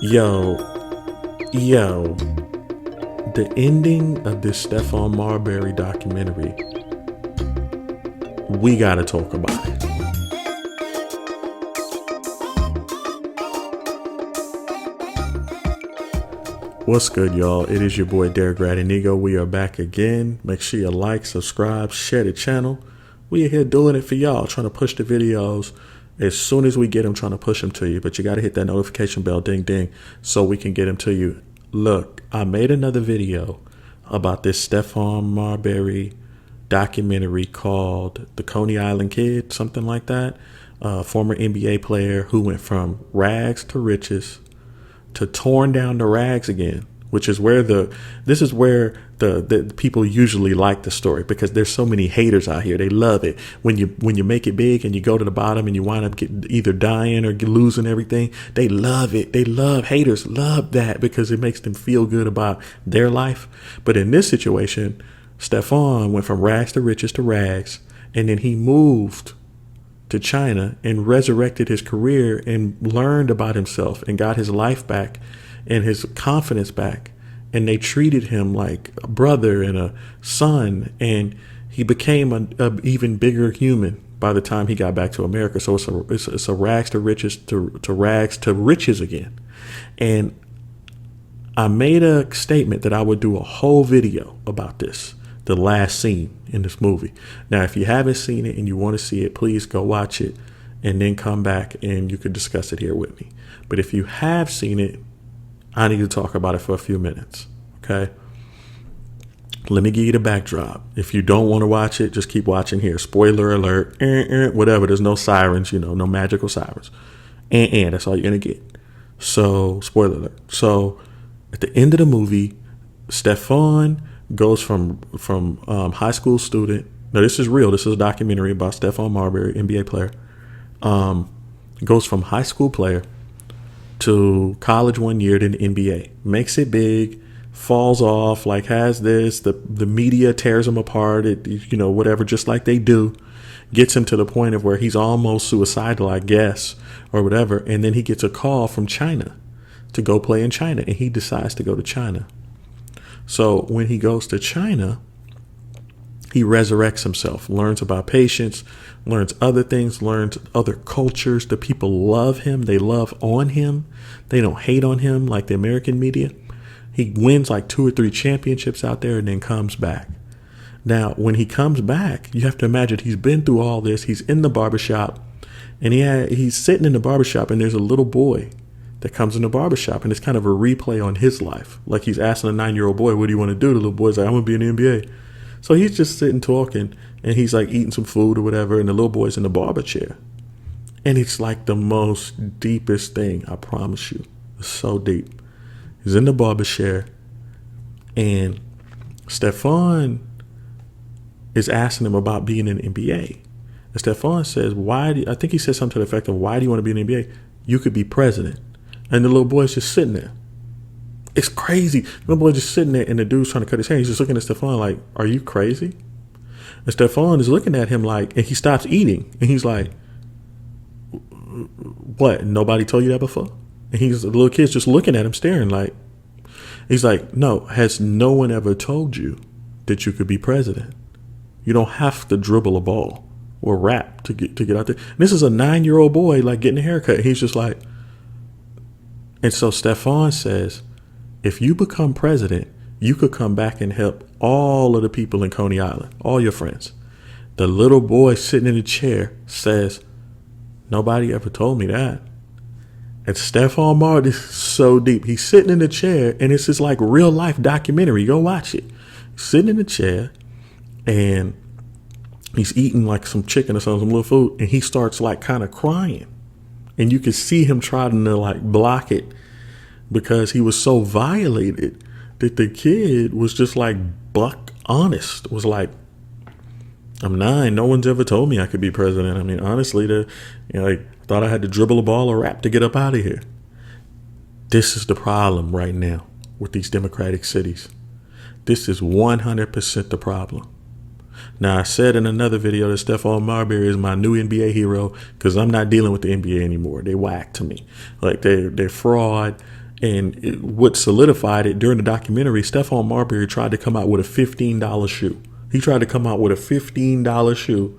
Yo, yo, the ending of this Stephon Marbury documentary, we gotta talk about it. What's good, y'all? It is your boy Derek Radinigo. We are back again. Make sure you like, subscribe, share the channel. We are here doing it for y'all, trying to push the videos. As soon as we get them, trying to push them to you. But you got to hit that notification bell, ding, ding, so we can get them to you. Look, I made another video about this Stephon Marbury documentary called The Coney Island Kid, something like that. Former NBA player who went from rags to riches to torn down to rags again, which is where the people usually like the story, because there's so many haters out here. They love it when you make it big and you go to the bottom and you wind up either dying or losing everything. They love it. Haters love that because it makes them feel good about their life. But in this situation, Stephon went from rags to riches to rags, and then he moved to China and resurrected his career and learned about himself and got his life back and his confidence back. And they treated him like a brother and a son, and he became a even bigger human by the time he got back to America. So it's a rags to riches to rags to riches again. And I made a statement that I would do a whole video about this, the last scene in this movie. Now, if you haven't seen it and you want to see it, please go watch it and then come back and you could discuss it here with me. But if you have seen it, I need to talk about it for a few minutes, okay? Let me give you the backdrop. If you don't want to watch it, just keep watching here. Spoiler alert, whatever. There's no sirens, no magical sirens. That's all you're going to get. So, spoiler alert. So, at the end of the movie, Stephon goes from high school student. Now, this is real. This is a documentary about Stephon Marbury, NBA player. Goes from high school player to college 1 year to the NBA, makes it big, falls off, has this, the media tears him apart, whatever, just like they do, gets him to the point of where he's almost suicidal, I guess, or whatever. And then he gets a call from China to go play in China, and he decides to go to China. So when he goes to China, he resurrects himself, learns about patience, learns other things, learns other cultures. The people love him. They love on him. They don't hate on him like the American media. He wins 2 or 3 championships out there and then comes back. Now, when he comes back, you have to imagine he's been through all this. He's in the barbershop, and he's sitting in the barbershop, and there's a little boy that comes in the barbershop, and it's kind of a replay on his life. Like he's asking a 9-year-old boy, what do you want to do? The little boy's like, I want to be in the NBA. So he's just sitting talking, and he's eating some food or whatever, and the little boy's in the barber chair. And it's the most deepest thing, I promise you. It's so deep. He's in the barber chair, and Stephon is asking him about being in the NBA. And Stephon says, I think he said something to the effect of, why do you want to be in the NBA? You could be president. And the little boy's just sitting there. It's crazy. The little boy just sitting there, and the dude's trying to cut his hair. He's just looking at Stephon like, are you crazy? And Stephon is looking at him and he stops eating. And he's like, what? Nobody told you that before? And the little kid's just looking at him, staring he's like, no, has no one ever told you that you could be president? You don't have to dribble a ball or rap to get out there. And this is a 9-year-old boy getting a haircut. He's just and so Stephon says, if you become president, you could come back and help all of the people in Coney Island, all your friends. The little boy sitting in the chair says, nobody ever told me that. And Stephon Marbury is so deep. He's sitting in the chair, and it's this real life documentary. Go watch it. He's sitting in the chair, and he's eating some chicken or some little food, and he starts kind of crying. And you can see him trying to block it because he was so violated that the kid was just buck honest. Was I'm 9. No one's ever told me I could be president. I mean, honestly, I thought I had to dribble a ball or rap to get up out of here. This is the problem right now with these democratic cities. This is 100% the problem. Now, I said in another video that Stephon Marbury is my new NBA hero because I'm not dealing with the NBA anymore. They whack to me. They're fraud. what solidified it during the documentary, Stephon Marbury tried to come out with a $15 shoe. He tried to come out with a $15 shoe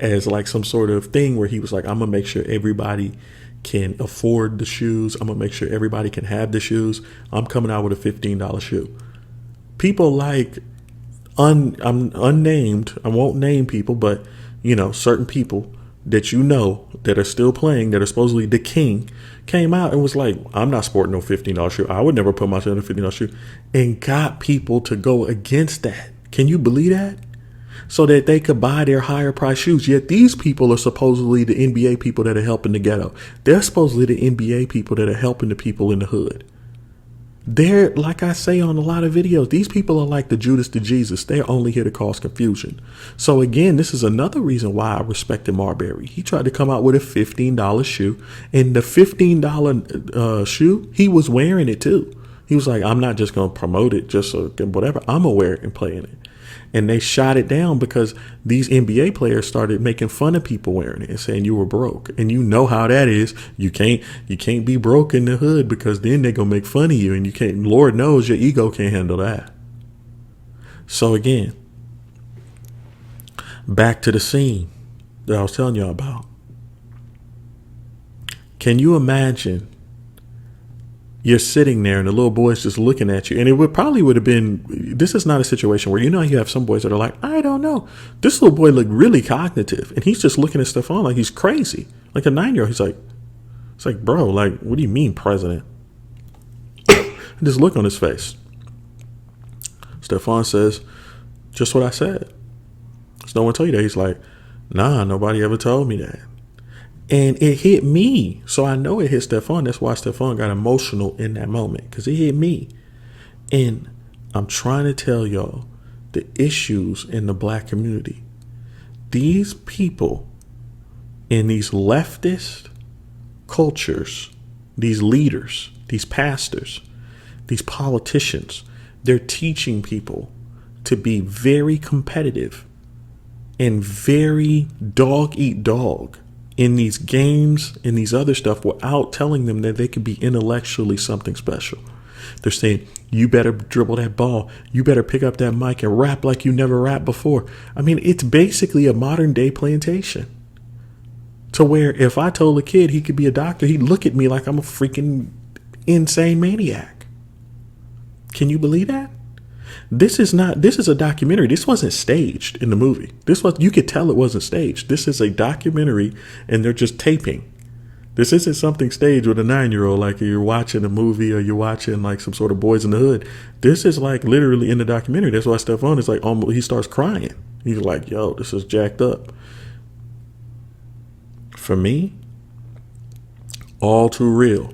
as like some sort of thing where he was like, I'm going to make sure everybody can afford the shoes. I'm going to make sure everybody can have the shoes. I'm coming out with a $15 shoe. People like I'm unnamed. I won't name people, but certain people that that are still playing, that are supposedly the king, came out and was like, I'm not sporting no $15 shoe. I would never put myself in a $15 shoe, and got people to go against that. Can you believe that? So that they could buy their higher price shoes. Yet these people are supposedly the NBA people that are helping the ghetto. They're supposedly the NBA people that are helping the people in the hood. They're, like I say on a lot of videos, these people are like the Judas to Jesus. They're only here to cause confusion. So again, this is another reason why I respected Marbury. He tried to come out with a $15 shoe, and the $15 shoe, he was wearing it too. He was like, I'm not just going to promote it just so whatever. I'm going to wear it and play in it. And they shot it down because these NBA players started making fun of people wearing it and saying you were broke. And you know how that is. You can't be broke in the hood, because then they're going to make fun of you, and you can't, Lord knows your ego can't handle that. So again, back to the scene that I was telling y'all about. Can you imagine you're sitting there and the little boy's just looking at you? And it would have been, this is not a situation where, you have some boys that are like, I don't know. This little boy looked really cognitive, and he's just looking at Stephon like he's crazy. Like a 9-year-old. He's like, it's like, bro, like, what do you mean, president? Just look on his face. Stephon says, just what I said. Does no one tell you that? He's like, nah, nobody ever told me that. And it hit me. So I know it hit Stephon. That's why Stephon got emotional in that moment, because it hit me. And I'm trying to tell y'all the issues in the black community. These people in these leftist cultures, these leaders, these pastors, these politicians, they're teaching people to be very competitive and very dog eat dog in these games and these other stuff, without telling them that they could be intellectually something special. They're saying, you better dribble that ball. You better pick up that mic and rap like you never rapped before. I mean, it's basically a modern day plantation, to where if I told a kid he could be a doctor, he'd look at me like I'm a freaking insane maniac. Can you believe that? This is a documentary. This wasn't staged in the movie. You could tell it wasn't staged. This is a documentary, and they're just taping. This isn't something staged with a 9-year-old, like you're watching a movie or you're watching like some sort of Boys in the Hood. This is like literally in the documentary. That's why Stephon is like, almost, he starts crying. He's like, yo, this is jacked up. For me, all too real.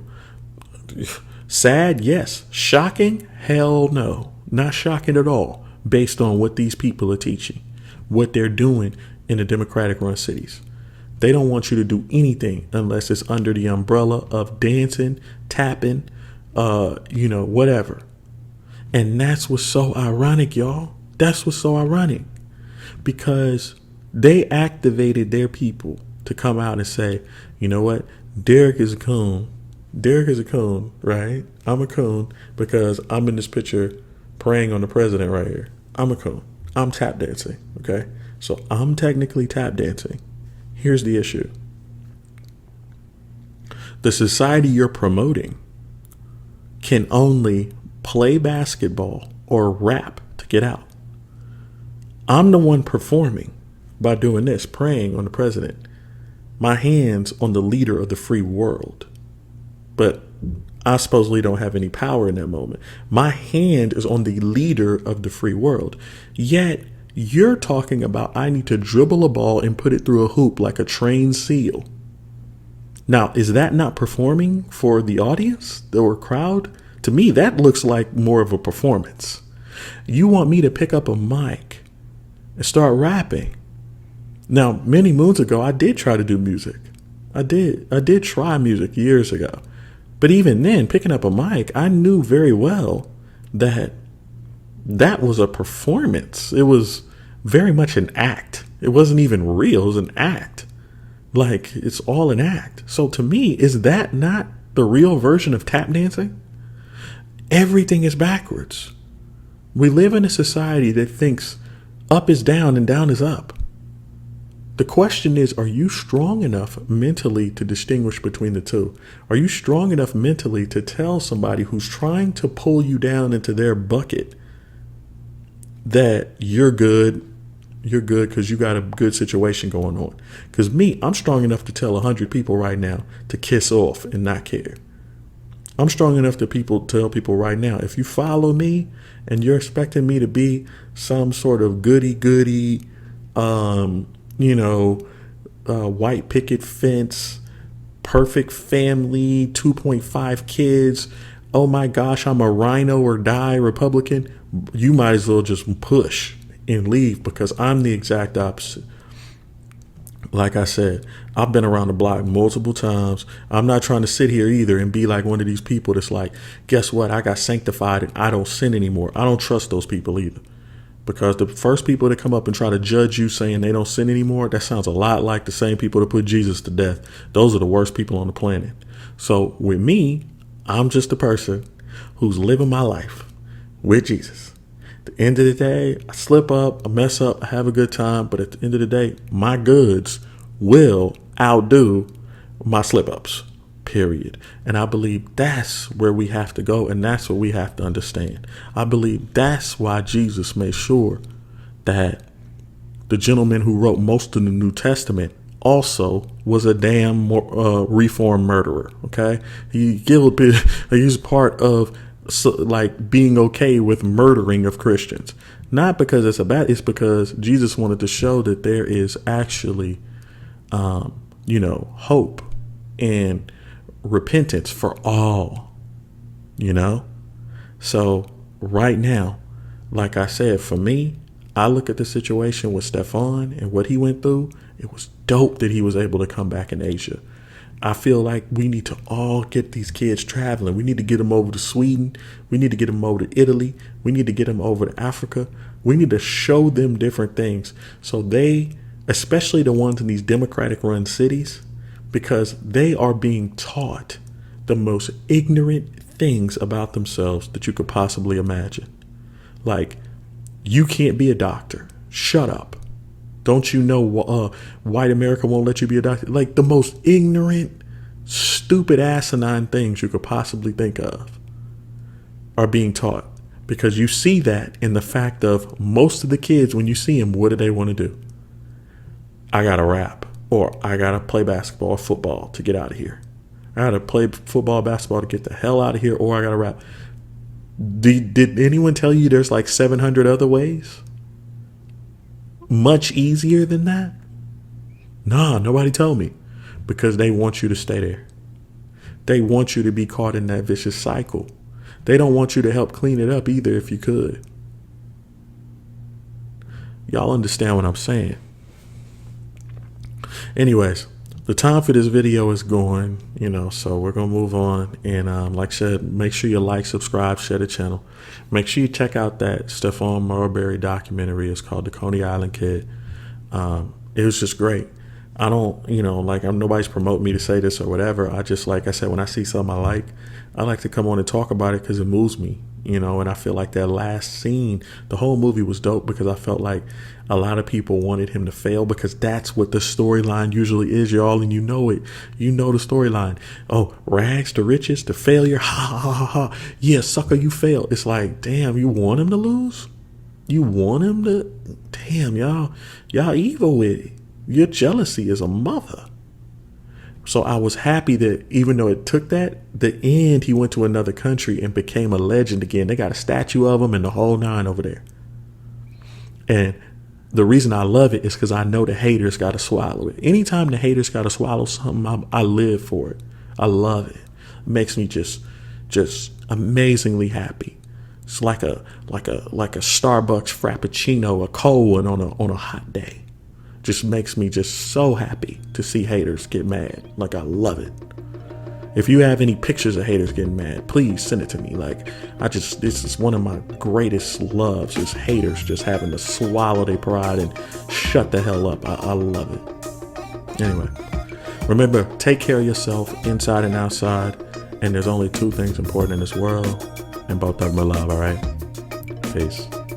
Sad, yes. Shocking, hell no. Not shocking at all, based on what these people are teaching, what they're doing in the Democratic run cities. They don't want you to do anything unless it's under the umbrella of dancing, tapping, whatever. And that's what's so ironic, y'all. That's what's so ironic, because they activated their people to come out and say, you know what? Derek is a coon. Derek is a coon, right? I'm a coon because I'm in this picture praying on the president right here. I'm a coon. I'm tap dancing, okay? So I'm technically tap dancing. Here's the issue. The society you're promoting can only play basketball or rap to get out. I'm the one performing by doing this, praying on the president. My hand's on the leader of the free world. But I supposedly don't have any power in that moment. My hand is on the leader of the free world. Yet you're talking about I need to dribble a ball and put it through a hoop like a trained seal. Now, is that not performing for the audience or crowd? To me, that looks like more of a performance. You want me to pick up a mic and start rapping. Now, many moons ago, I did try to do music. I did try music years ago. But even then, picking up a mic, I knew very well that that was a performance. It was very much an act. It wasn't even real. It was an act. Like, it's all an act. So to me, is that not the real version of tap dancing? Everything is backwards. We live in a society that thinks up is down and down is up. The question is, are you strong enough mentally to distinguish between the two? Are you strong enough mentally to tell somebody who's trying to pull you down into their bucket that you're good because you got a good situation going on? Because me, I'm strong enough to tell 100 people right now to kiss off and not care. I'm strong enough to tell people right now, if you follow me and you're expecting me to be some sort of goody, white picket fence, perfect family, 2.5 kids, oh my gosh, I'm a rhino or die Republican, you might as well just push and leave, because I'm the exact opposite. Like I said, I've been around the block multiple times. I'm not trying to sit here either and be like one of these people that's like, guess what? I got sanctified and I don't sin anymore. I don't trust those people either. Because the first people that come up and try to judge you saying they don't sin anymore, that sounds a lot like the same people that put Jesus to death. Those are the worst people on the planet. So with me, I'm just a person who's living my life with Jesus. At the end of the day, I slip up, I mess up, I have a good time. But at the end of the day, my goods will outdo my slip ups, period. And I believe that's where we have to go. And that's what we have to understand. I believe that's why Jesus made sure that the gentleman who wrote most of the New Testament also was a damn reformed murderer. Okay. He's part of being okay with murdering of Christians. Not because it's it's because Jesus wanted to show that there is actually, hope and repentance for all, So right now, like I said, for me, I look at the situation with Stephon and what he went through. It was dope that he was able to come back in Asia. I feel like we need to all get these kids traveling. We need to get them over to Sweden. We need to get them over to Italy. We need to get them over to Africa. We need to show them different things. So they, especially the ones in these Democratic run cities, because they are being taught the most ignorant things about themselves that you could possibly imagine. Like, you can't be a doctor. Shut up. Don't you know white America won't let you be a doctor? Like, the most ignorant, stupid, asinine things you could possibly think of are being taught. Because you see that in the fact of most of the kids, when you see them, what do they want to do? I got to rap, or I got to play basketball or football to get out of here. I got to play football, basketball to get the hell out of here, or I got to rap. Did anyone tell you there's like 700 other ways? Much easier than that? Nah, nobody told me. Because they want you to stay there. They want you to be caught in that vicious cycle. They don't want you to help clean it up either if you could. Y'all understand what I'm saying? Anyways, the time for this video is going, so we're going to move on. And like I said, make sure you like, subscribe, share the channel. Make sure you check out that Stephon Marbury documentary. It's called The Coney Island Kid. It was just great. I don't, nobody's promoting me to say this or whatever. I just, like I said, when I see something I like to come on and talk about it because it moves me, and I feel like that last scene, the whole movie was dope because I felt like a lot of people wanted him to fail because that's what the storyline usually is, y'all, and you know it. You know the storyline. Oh, rags to riches to failure. Ha, ha, ha, ha. Yeah, sucker, you failed. It's like, damn, you want him to lose? You want him to? Damn, y'all evil with it. Your jealousy is a mother. So I was happy that even though it took the end, he went to another country and became a legend again. They got a statue of him and the whole nine over there. And the reason I love it is because I know the haters got to swallow it. Anytime the haters got to swallow something, I live for it. I love it. It makes me just amazingly happy. It's like a Starbucks Frappuccino, a cold one on a hot day. Just makes me just so happy to see haters get mad. Like, I love it. If you have any pictures of haters getting mad, please send it to me. Like, this is one of my greatest loves, is haters just having to swallow their pride and shut the hell up. I love it. Anyway, remember, take care of yourself inside and outside. And there's only two things important in this world: and both of them are love. All right. Peace.